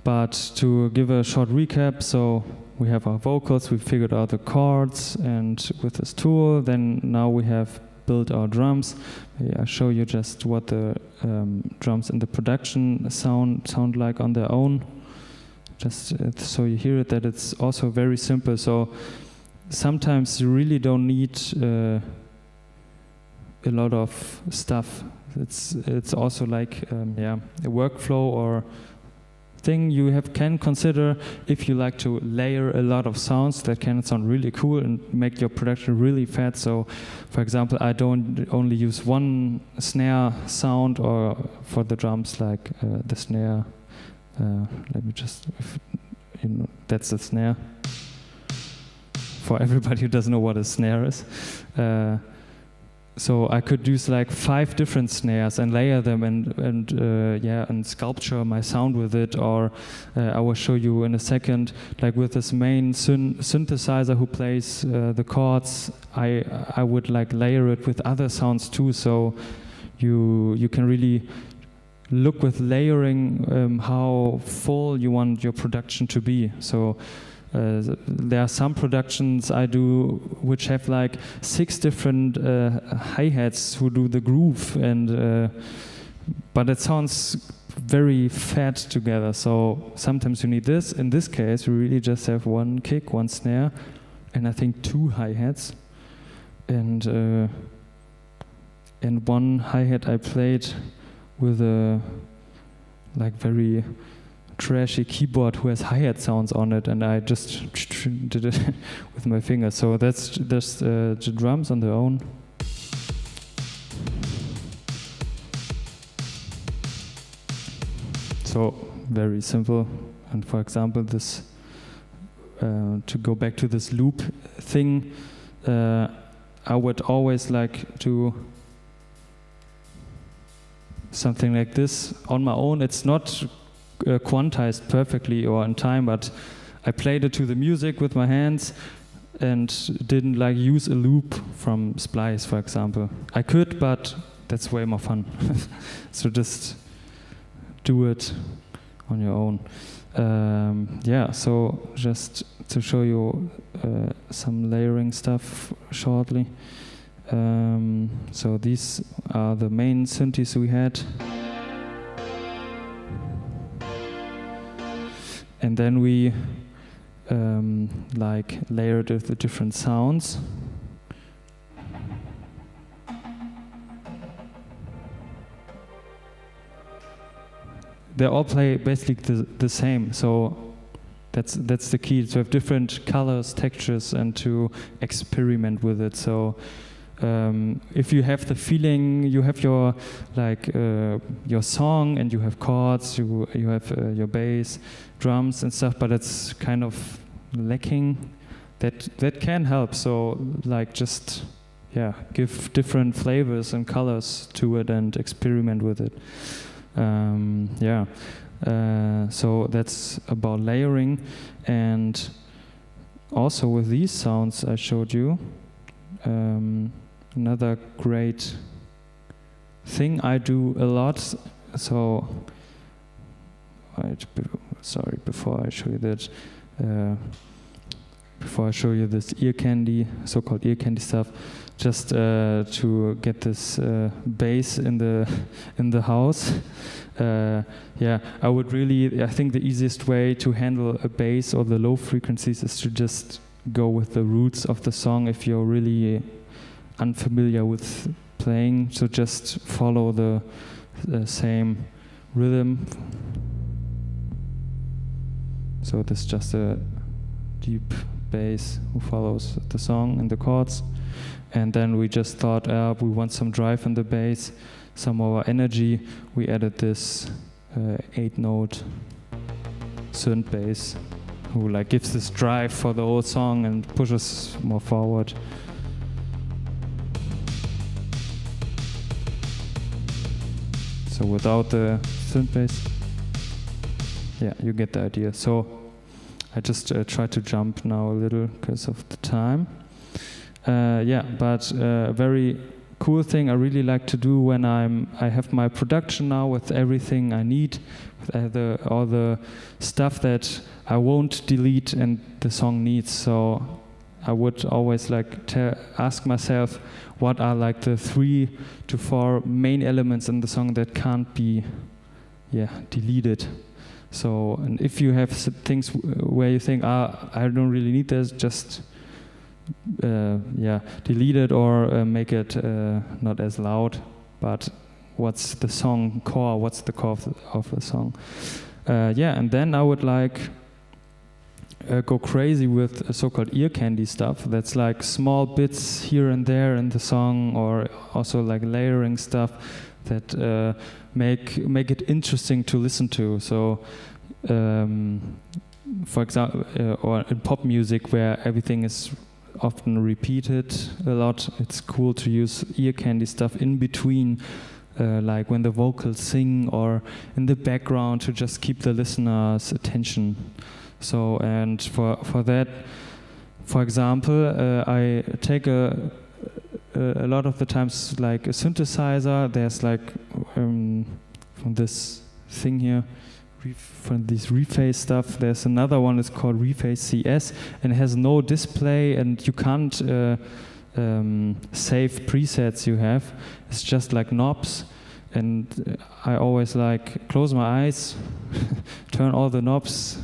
But to give a short recap, so we have our vocals, we figured out the chords, and with this tool, then now we have built our drums. I show you just what the drums in the production sound like on their own. Just so you hear it, that it's also very simple. So sometimes you really don't need a lot of stuff. It's also like a workflow or thing you can consider if you like to layer a lot of sounds that can sound really cool and make your production really fat. So for example, I don't only use one snare sound or for the drums, like the snare, let me just, that's the snare for everybody who doesn't know what a snare is. So I could use like 5 different snares and layer them and sculpture my sound with it. Or I will show you in a second, like with this main synthesizer who plays the chords, I would like layer it with other sounds too. So you can really look with layering how full you want your production to be. So there are some productions I do which have like 6 different hi-hats who do the groove, and but it sounds very fat together. So sometimes you need this. In this case, we really just have 1 kick, 1 snare, and I think 2 hi-hats, and 1 hi-hat I played with a like very trashy keyboard who has hi-hat sounds on it, and I just did it with my fingers. So that's the drums on their own. So very simple. And for example, this to go back to this loop thing, I would always like to something like this on my own. It's not quantized perfectly or in time, but I played it to the music with my hands and didn't like use a loop from Splice, for example. I could, but that's way more fun. So just do it on your own. So just to show you some layering stuff shortly. So these are the main synthes we had. And then we like layered it with the different sounds. They all play basically the same. So that's the key, to have different colors, textures, and to experiment with it. So if you have the feeling, you have your your song, and you have chords, you have your bass, drums and stuff, but it's kind of lacking. That can help. So like just give different flavors and colors to it and experiment with it. So that's about layering. And also with these sounds I showed you, another great thing I do a lot, so before I show you that, before I show you this ear candy, so-called ear candy stuff, just to get this bass in the house. Yeah, I think the easiest way to handle a bass or the low frequencies is to just go with the roots of the song if you're really unfamiliar with playing. So just follow the same rhythm. So this is just a deep bass who follows the song and the chords. And then we just thought, we want some drive in the bass, some more energy. We added this 8-note synth bass, who like gives this drive for the whole song and pushes more forward. So without the synth bass, yeah, you get the idea. So I just try to jump now a little because of the time. But a very cool thing I really like to do when I have my production now with everything I need, with all the stuff that I won't delete and the song needs. So I would always like ask myself, what are like the 3 to 4 main elements in the song that can't be deleted. So, and if you have things where you think, I don't really need this, just delete it or make it not as loud. But what's the song core? What's the core of the song? And then I would like go crazy with so-called ear candy stuff. That's like small bits here and there in the song, or also like layering stuff that make it interesting to listen to. So, for example, or in pop music where everything is often repeated a lot, it's cool to use ear candy stuff in between, like when the vocals sing or in the background, to just keep the listener's attention. So, and for that, for example, I take a lot of the times like a synthesizer. There's like from this thing here, from this rephase stuff, there's another one that's called rephase CS, and it has no display, and you can't save presets you have. It's just like knobs, and I always like close my eyes, turn all the knobs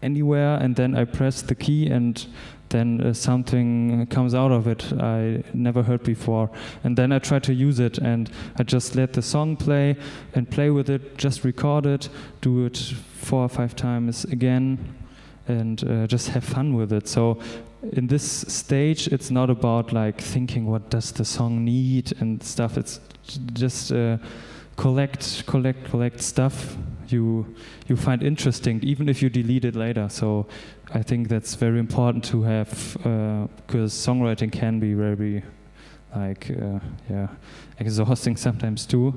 anywhere, and then I press the key, and then something comes out of it I never heard before. And then I try to use it, and I just let the song play and play with it, just record it, do it 4 or 5 times again, and just have fun with it. So in this stage, it's not about like thinking what does the song need and stuff. It's just collect stuff you find interesting, even if you delete it later. So I think that's very important to have, because songwriting can be very like exhausting sometimes too.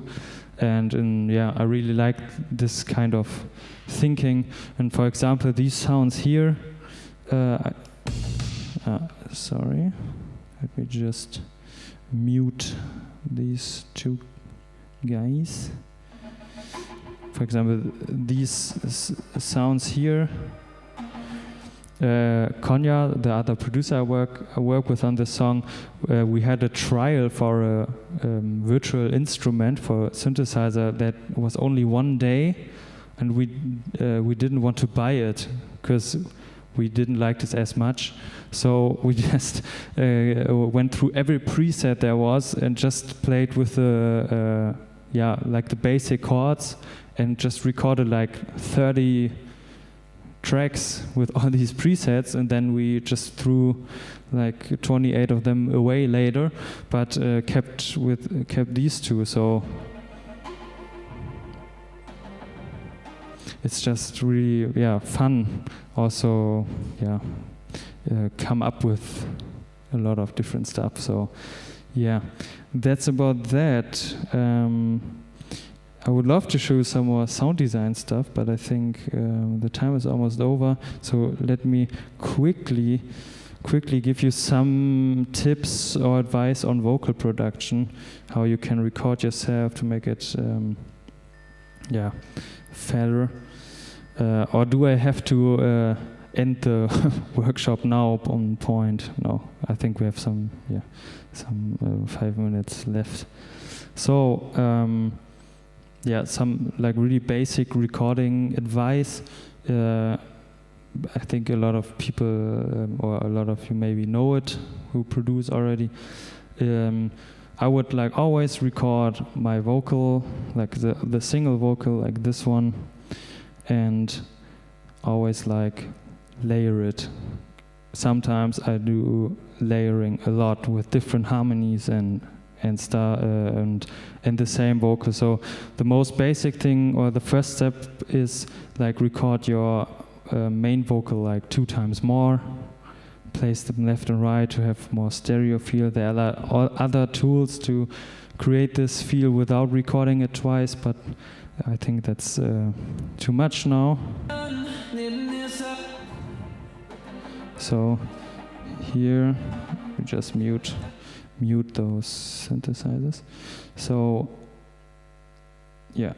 And I really like this kind of thinking. And for example, these sounds here, sorry, let me just mute these 2 guys. For example, these sounds here, Konya, the other producer I work with on this song, we had a trial for a virtual instrument for a synthesizer that was only 1 day, and we didn't want to buy it because we didn't like this as much. So we just went through every preset there was and just played with the like the basic chords, and just recorded like 30 tracks with all these presets, and then we just threw like 28 of them away later, but kept these 2. So it's just really fun. Also come up with a lot of different stuff. So that's about that. I would love to show you some more sound design stuff, but I think the time is almost over. So let me quickly give you some tips or advice on vocal production, how you can record yourself to make it fatter. Or do I have to end the workshop now on point? No, I think we have some 5 minutes left. So some like really basic recording advice. I think a lot of people or a lot of you maybe know it who produce already. I would like always record my vocal, like the single vocal, like this one, and always like layer it. Sometimes I do layering a lot with different harmonies and the same vocal. So the most basic thing or the first step is like record your main vocal like 2 times more. Place them left and right to have more stereo feel. There are other tools to create this feel without recording it twice, but I think that's too much now. So here we just mute those synthesizers. So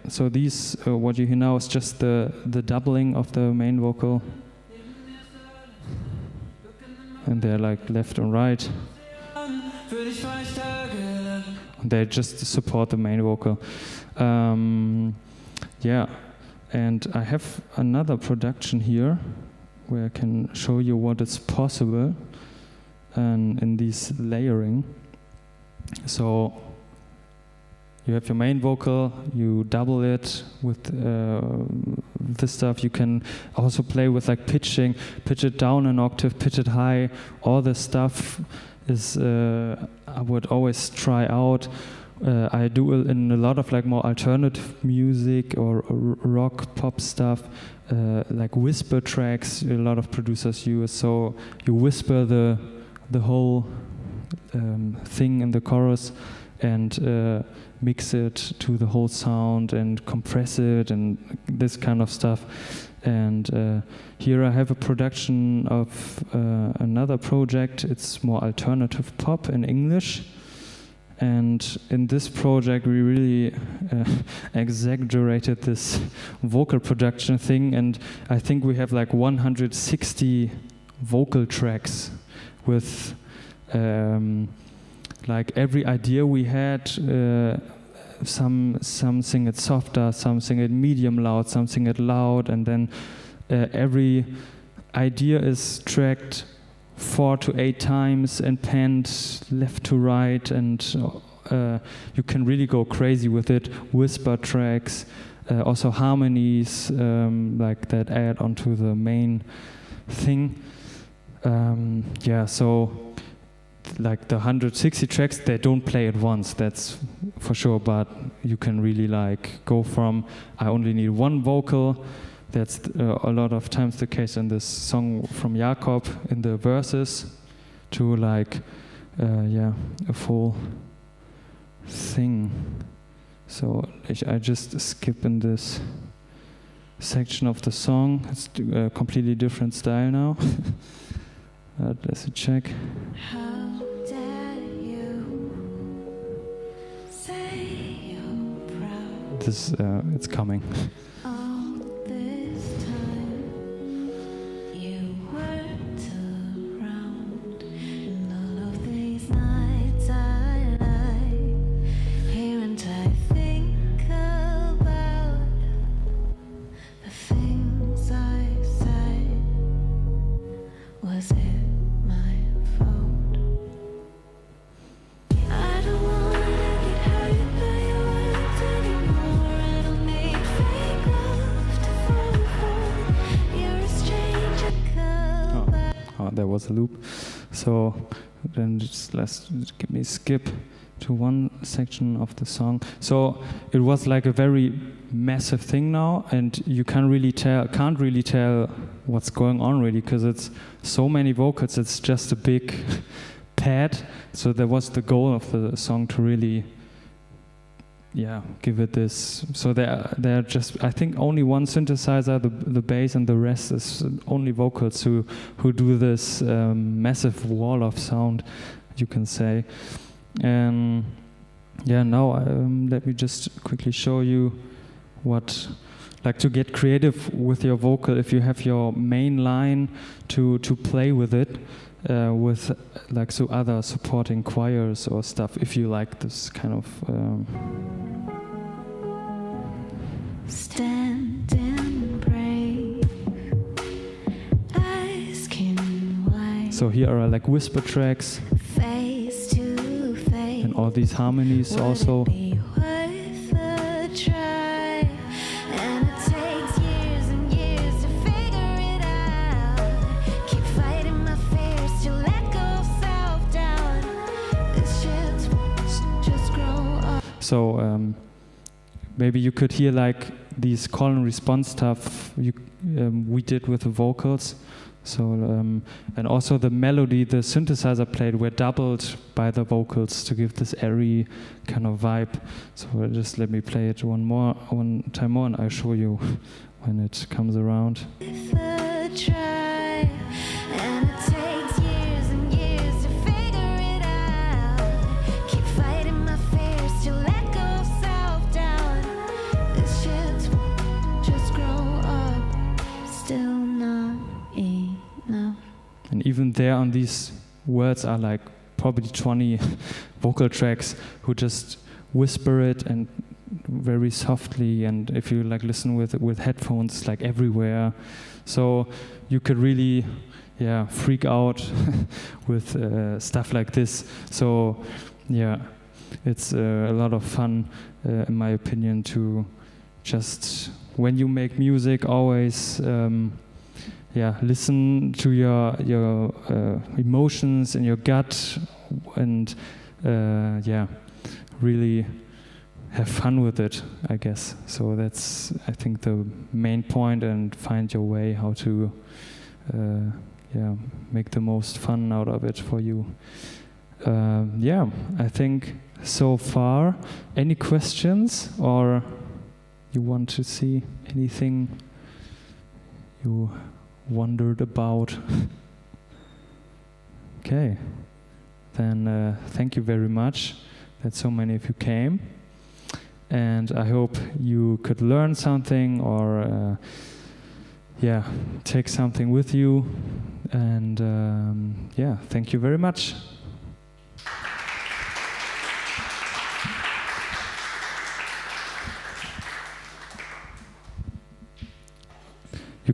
so these what you hear now is just the doubling of the main vocal, and they're like left and right. They just support the main vocal. And I have another production here where I can show you what is possible in this layering. So you have your main vocal, you double it with this stuff. You can also play with like pitch it down an octave, pitch it high. All this stuff is I would always try out. I do in a lot of like more alternative music or rock pop stuff, like whisper tracks. A lot of producers use. So you whisper the whole thing in the chorus and mix it to the whole sound and compress it and this kind of stuff. And here I have a production of another project. It's more alternative pop in English. And in this project we really exaggerated this vocal production thing, and I think we have like 160 vocal tracks with like every idea we had, some sing it softer, some sing it medium loud, some sing it loud, and then every idea is tracked 4 to 8 times and panned left to right, and you can really go crazy with it. Whisper tracks, also harmonies like that add onto the main thing. So like the 160 tracks, they don't play at once, that's for sure, but you can really like go from I only need one vocal. That's a lot of times the case in this song from Jakob in the verses, to like a full thing. So I just skip in this section of the song. It's a completely different style now. Let's check. How dare you say you're proud? This it's coming. All this time you weren't around, and all of these nights I lie here and I think about the things I said. Was it? There was a loop. So then just give me skip to one section of the song. So it was like a very massive thing now, and you can't really tell what's going on really, because it's so many vocals. It's just a big pad. So that was the goal of the song, to really give it this. So they're just, I think, only one synthesizer, the bass, and the rest is only vocals who do this massive wall of sound, you can say. And now let me just quickly show you like to get creative with your vocal, if you have your main line to play with it, with like so other supporting choirs or stuff, if you like this kind of standing brave, asking why. So here are like whisper tracks Face to face, and all these harmonies would also. it be worth a try? And it takes years and years to figure it out. Keep fighting my fears to let go of self-doubt. This shit's just grow up. So maybe you could hear like these call and response stuff we did with the vocals. So and also the melody the synthesizer played were doubled by the vocals to give this airy kind of vibe. So just let me play it one time more, and I'll show you when it comes around. Worth a try. And it takes years and years to figure it out. Keep fighting my fears to let go of self-doubt. This shit's just grow up, still not enough. And even there on these words are like probably 20 vocal tracks who just whisper it and very softly, and if you like listen with headphones like everywhere, so you could really freak out with stuff like this. So it's a lot of fun in my opinion to just, when you make music, always listen to your emotions and your gut, and really have fun with it, I guess. So that's, I think, the main point, and find your way how to make the most fun out of it for you. I think so far. Any questions, or you want to see anything you wondered about? Okay, then thank you very much that so many of you came, and I hope you could learn something, or take something with you, and thank you very much.